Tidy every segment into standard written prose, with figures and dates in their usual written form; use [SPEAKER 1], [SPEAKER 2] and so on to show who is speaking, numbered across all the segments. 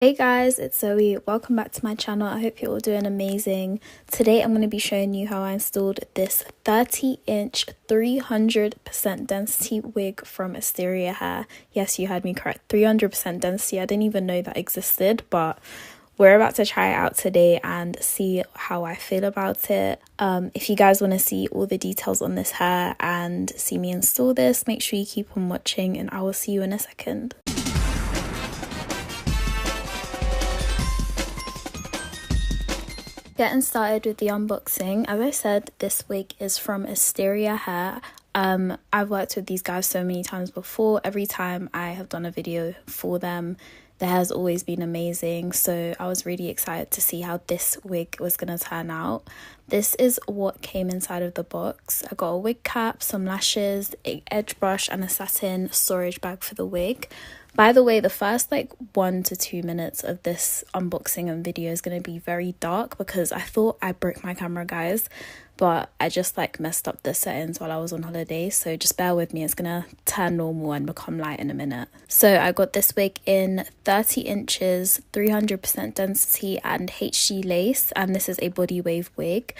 [SPEAKER 1] Hey guys, it's Zoe. Welcome back to my channel. I hope you're all doing amazing. Today I'm going to be showing you how I installed this 30-inch 300% density wig from Asteria hair. Yes, you heard me correct. 300% density. I didn't even know that existed, but we're about to try it out today and see how I feel about it. If you guys want to see all the details on this hair and see me install this, make sure you keep on watching and I will see you in a second. Getting started with the unboxing. As I said, this wig is from Asteria hair. I've worked with these guys so many times before. Every time I have done a video for them, the hair's always been amazing, so I was really excited to see how this wig was going to turn out. This is what came inside of the box. I got a wig cap, some lashes, an edge brush and a satin storage bag for the wig. By the way, the first 1 to 2 minutes of this unboxing and video is going to be very dark because I thought I broke my camera, guys, but I just messed up the settings while I was on holiday, so just bear with me. It's gonna turn normal and become light in a minute. So I got this wig in 30 inches, 300% density and HD lace, and this is a body wave wig.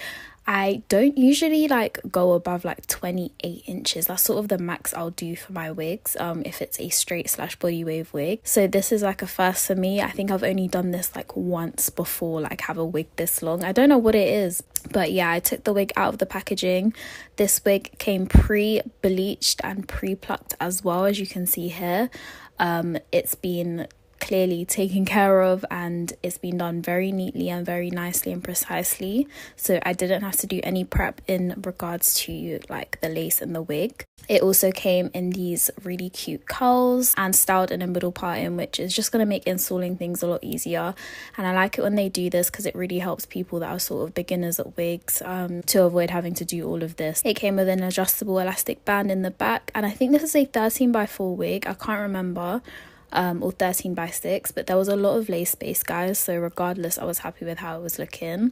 [SPEAKER 1] I don't usually go above 28 inches. That's sort of the max I'll do for my wigs if it's a straight / body wave wig. So this is a first for me. I think I've only done this once before, have a wig this long. I don't know what it is, but yeah, I took the wig out of the packaging. This wig came pre-bleached and pre-plucked as well, as you can see here. It's been clearly taken care of and it's been done very neatly and very nicely and precisely, so I didn't have to do any prep in regards to the lace and the wig. It also came in these really cute curls and styled in a middle parting, which is just going to make installing things a lot easier, and I like it when they do this because it really helps people that are sort of beginners at wigs to avoid having to do all of this. It came with an adjustable elastic band in the back, and I think this is a 13x4 wig, I can't remember, or 13x6, but there was a lot of lace space, guys, so regardless I was happy with how it was looking.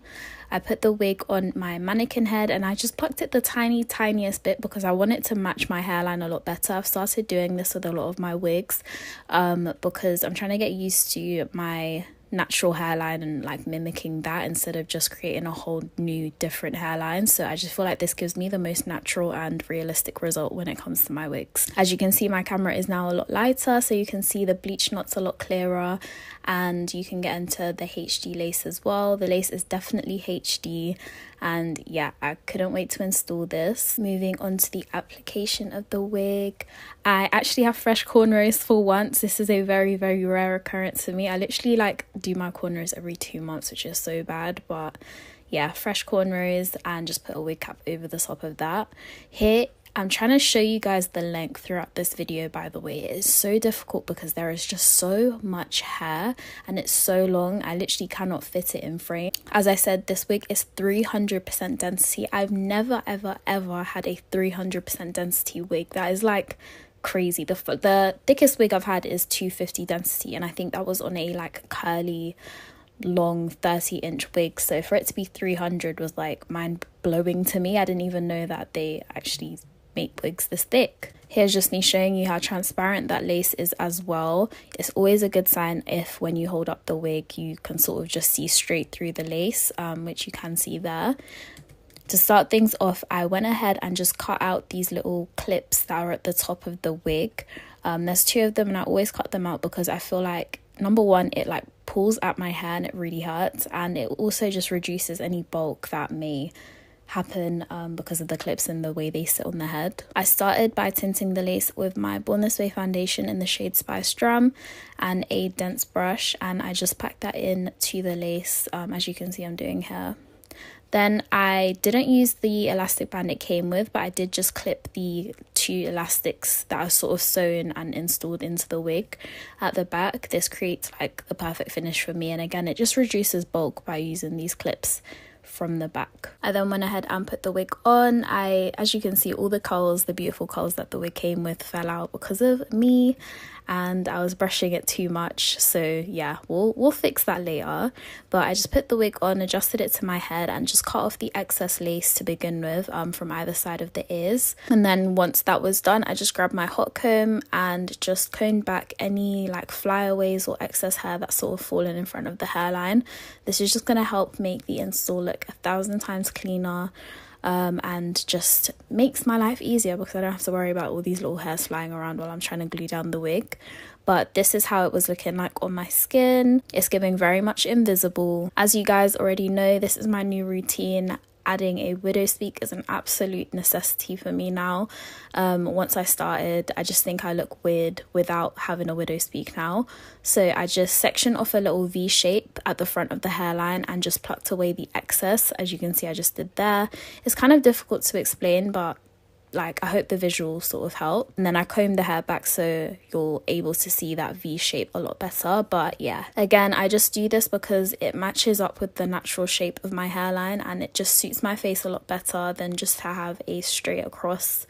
[SPEAKER 1] I put the wig on my mannequin head and I just plucked it the tiniest bit because I want it to match my hairline a lot better. I've started doing this with a lot of my wigs because I'm trying to get used to my natural hairline and mimicking that instead of just creating a whole new different hairline. So I just feel like this gives me the most natural and realistic result when it comes to my wigs. As you can see, my camera is now a lot lighter, so you can see the bleach knots a lot clearer and you can get into the HD lace as well. The lace is definitely HD, and yeah, I couldn't wait to install this. Moving on to the application of the wig, I actually have fresh cornrows for once. This is a very rare occurrence for me. I literally do my cornrows every 2 months, which is so bad, but yeah, fresh cornrows and just put a wig cap over the top of that. Here I'm trying to show you guys the length throughout this video, by the way. It is so difficult because there is just so much hair and it's so long. I literally cannot fit it in frame. As I said, this wig is 300% density. I've never ever had a 300% density wig. That is crazy. The thickest wig I've had is 250 density, and I think that was on a curly long 30-inch wig, so for it to be 300 was mind-blowing to me. I didn't even know that they actually make wigs this thick. Here's just me showing you how transparent that lace is as well. It's always a good sign if when you hold up the wig you can sort of just see straight through the lace, which you can see there. To start things off, I went ahead and just cut out these little clips that are at the top of the wig. There's 2 of them and I always cut them out because I feel number one, it pulls at my hair and it really hurts, and it also just reduces any bulk that may happen because of the clips and the way they sit on the head. I started by tinting the lace with my Born This Way foundation in the shade Spice Drum and a dense brush, and I just packed that in to the lace, as you can see I'm doing here. Then I didn't use the elastic band it came with, but I did just clip the 2 elastics that are sort of sewn and installed into the wig at the back. This creates the perfect finish for me, and again it just reduces bulk by using these clips from the back. I then went ahead and put the wig on. As you can see, all the curls, the beautiful curls that the wig came with, fell out because of me, and I was brushing it too much. So yeah, we'll fix that later. But I just put the wig on, adjusted it to my head, and just cut off the excess lace to begin with, from either side of the ears. And then once that was done, I just grabbed my hot comb and just combed back any like flyaways or excess hair that's sort of fallen in front of the hairline. This is just going to help make the install look 1,000 times cleaner, and just makes my life easier because I don't have to worry about all these little hairs flying around while I'm trying to glue down the wig. But this is how it was looking like on my skin. It's giving very much invisible. As you guys already know, this is my new routine. Adding a widow's peak is an absolute necessity for me now. Once I started, I just think I look weird without having a widow's peak now. So I just sectioned off a little V shape at the front of the hairline and just plucked away the excess. As you can see, I just did there. It's kind of difficult to explain, but like, I hope the visuals sort of help. And then I combed the hair back so you're able to see that V shape a lot better. But yeah, again, I just do this because it matches up with the natural shape of my hairline, and it just suits my face a lot better than just to have a straight across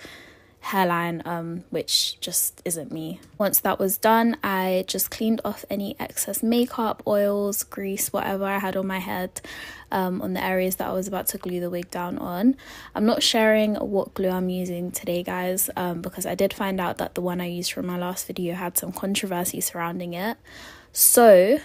[SPEAKER 1] hairline, which just isn't me. Once that was done, I just cleaned off any excess makeup, oils, grease, whatever I had on my head, on the areas that I was about to glue the wig down on. I'm not sharing what glue I'm using today, guys, because I did find out that the one I used from my last video had some controversy surrounding it. So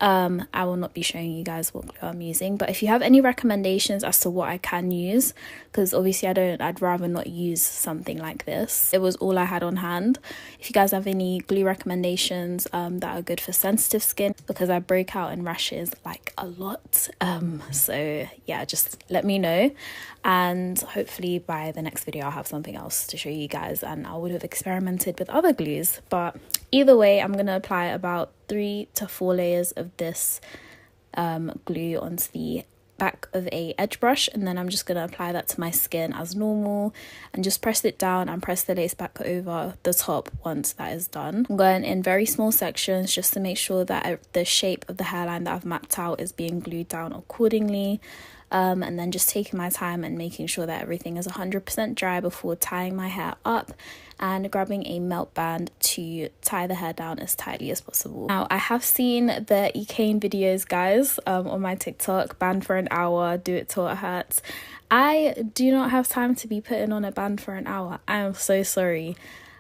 [SPEAKER 1] I will not be showing you guys what glue I'm using. But if you have any recommendations as to what I can use, because obviously I'd rather not use something like this. It was all I had on hand. If you guys have any glue recommendations that are good for sensitive skin, because I break out in rashes like a lot, so yeah, just let me know, and hopefully by the next video I'll have something else to show you guys, and I would have experimented with other glues. But either way, I'm gonna apply about 3 to 4 layers of this glue onto the back of a edge brush, and then I'm just going to apply that to my skin as normal and just press it down and press the lace back over the top once that is done. I'm going in very small sections just to make sure that the shape of the hairline that I've mapped out is being glued down accordingly. And then just taking my time and making sure that everything is 100% dry before tying my hair up, and grabbing a melt band to tie the hair down as tightly as possible. Now, I have seen the Ekane videos, guys, on my TikTok, band for an hour, do it till it hurts. I do not have time to be putting on a band for an hour. I am so sorry.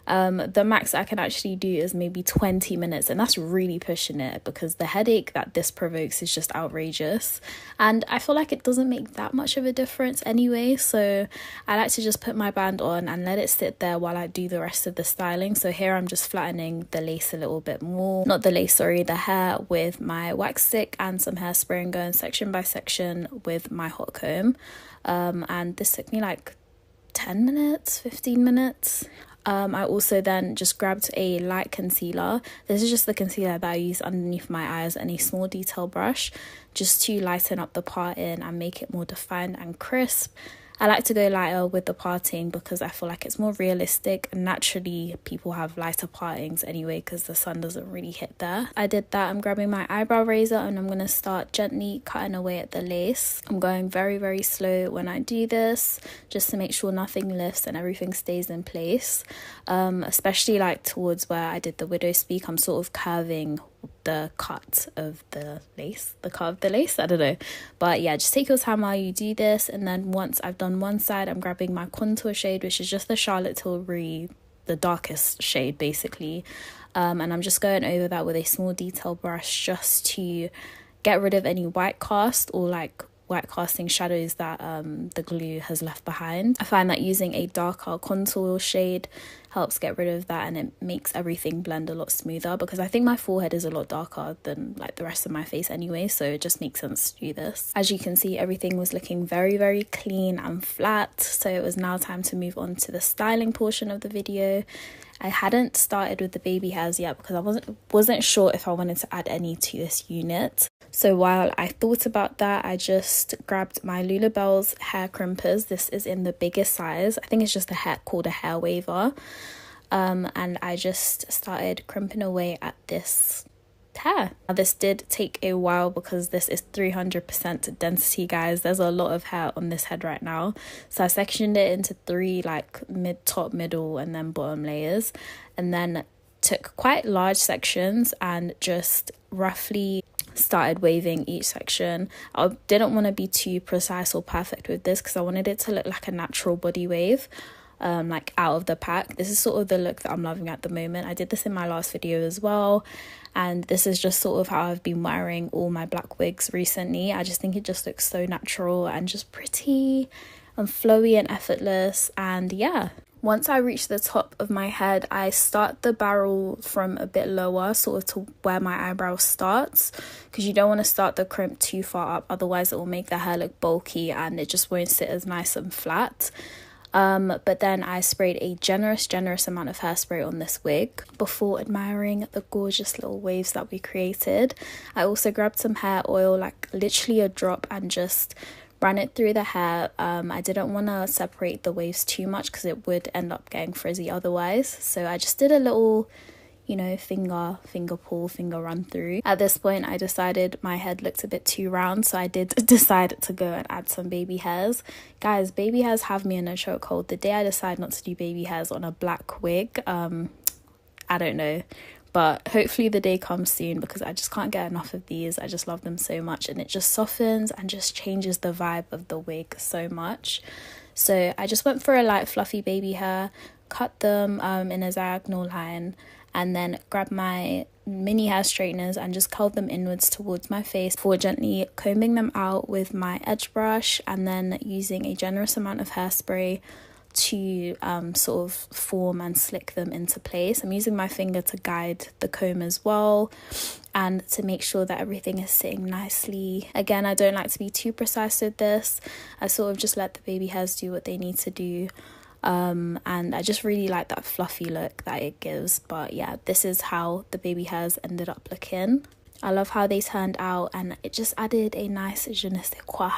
[SPEAKER 1] The max I can actually do is maybe 20 minutes, and that's really pushing it because the headache that this provokes is just outrageous, and I feel like it doesn't make that much of a difference anyway. So I like to just put my band on and let it sit there while I do the rest of the styling. So here I'm just flattening the lace a little bit more, not the lace, sorry, the hair, with my wax stick and some hairspray, and going section by section with my hot comb. And this took me like 10 minutes, 15 minutes. I also then just grabbed a light concealer. This is just the concealer that I use underneath my eyes, and a small detail brush just to lighten up the parting and make it more defined and crisp. I like to go lighter with the parting because I feel like it's more realistic, and naturally people have lighter partings anyway because the sun doesn't really hit there. I did that. I'm grabbing my eyebrow razor and I'm going to start gently cutting away at the lace. I'm going very, very slow when I do this, just to make sure nothing lifts and everything stays in place. Especially like towards where I did the widow's peak, I'm sort of curving the cut of the lace, I don't know, but yeah, just take your time while you do this. And then once I've done one side, I'm grabbing my contour shade, which is just the Charlotte Tilbury, the darkest shade basically, and I'm just going over that with a small detail brush just to get rid of any white cast or like white casting shadows that the glue has left behind. I find that using a darker contour shade helps get rid of that, and it makes everything blend a lot smoother because I think my forehead is a lot darker than like the rest of my face anyway, so it just makes sense to do this. As you can see, everything was looking very, very clean and flat, so it was now time to move on to the styling portion of the video. I hadn't started with the baby hairs yet because I wasn't sure if I wanted to add any to this unit. So while I thought about that, I just grabbed my Lulabelle's hair crimpers. This is in the biggest size. I think it's just called a hair waver. And I just started crimping away at this hair. Now, this did take a while because this is 300% density, guys. There's a lot of hair on this head right now. So I sectioned it into 3 like top, middle and then bottom layers. And then took quite large sections and just roughly started waving each section. I didn't want to be too precise or perfect with this because I wanted it to look like a natural body wave, like out of the pack. This is sort of the look that I'm loving at the moment. I did this in my last video as well, and this is just sort of how I've been wearing all my black wigs recently. I just think it just looks so natural and just pretty and flowy and effortless. And yeah, once I reach the top of my head, I start the barrel from a bit lower, sort of to where my eyebrow starts, because you don't want to start the crimp too far up, otherwise it will make the hair look bulky and it just won't sit as nice and flat. But then I sprayed a generous amount of hairspray on this wig before admiring the gorgeous little waves that we created. I also grabbed some hair oil, like literally a drop, and just ran it through the hair. I didn't want to separate the waves too much because it would end up getting frizzy otherwise. So I just did a little, you know, finger pull, finger run through. At this point, I decided my head looked a bit too round, so I did decide to go and add some baby hairs. Guys, baby hairs have me in a chokehold. The day I decide not to do baby hairs on a black wig, I don't know. But hopefully the day comes soon, because I just can't get enough of these. I just love them so much, and it just softens and just changes the vibe of the wig so much. So I just went for a light fluffy baby hair, cut them in a diagonal line, and then grabbed my mini hair straighteners and just curled them inwards towards my face before gently combing them out with my edge brush, and then using a generous amount of hairspray to sort of form and slick them into place. I'm using my finger to guide the comb as well, and to make sure that everything is sitting nicely. Again, I don't like to be too precise with this. I sort of just let the baby hairs do what they need to do. And I just really like that fluffy look that it gives. But yeah, this is how the baby hairs ended up looking. I love how they turned out, and it just added a nice je ne sais quoi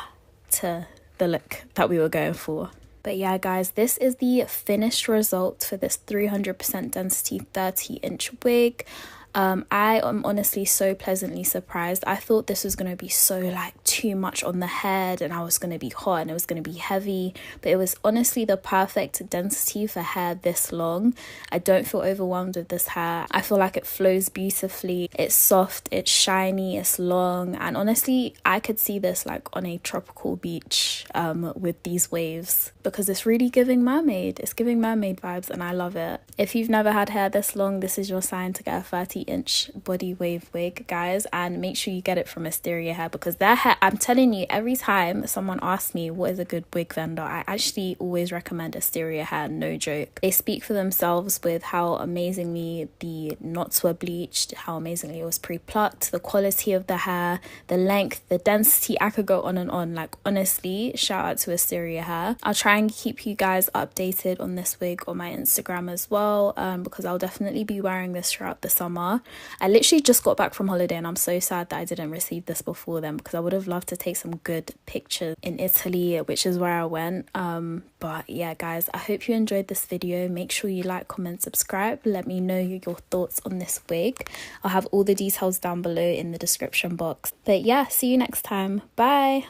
[SPEAKER 1] to the look that we were going for. But yeah, guys, this is the finished result for this 300% density 30-inch wig. I am honestly so pleasantly surprised. I thought this was going to be so like too much on the head, and I was going to be hot and it was going to be heavy, but it was honestly the perfect density for hair this long. I don't feel overwhelmed with this hair. I feel like it flows beautifully. It's soft, it's shiny, it's long, and honestly I could see this like on a tropical beach with these waves, because it's really giving mermaid. It's giving mermaid vibes, and I love it. If you've never had hair this long, this is your sign to get a 30-inch body wave wig, guys, and make sure you get it from Asteria hair, because their hair, I'm telling you, every time someone asks me what is a good wig vendor, I actually always recommend Asteria hair, no joke. They speak for themselves with how amazingly the knots were bleached, how amazingly it was pre-plucked, the quality of the hair, the length, the density. I could go on and on. Like, honestly, shout out to Asteria hair. I'll try and keep you guys updated on this wig on my Instagram as well, because I'll definitely be wearing this throughout the summer. I literally just got back from holiday, and I'm so sad that I didn't receive this before then, because I would have loved to take some good pictures in Italy, which is where I went. But yeah, guys, I hope you enjoyed this video. Make sure you like, comment, subscribe. Let me know your thoughts on this wig. I'll have all the details down below in the description box. But yeah, see you next time. Bye.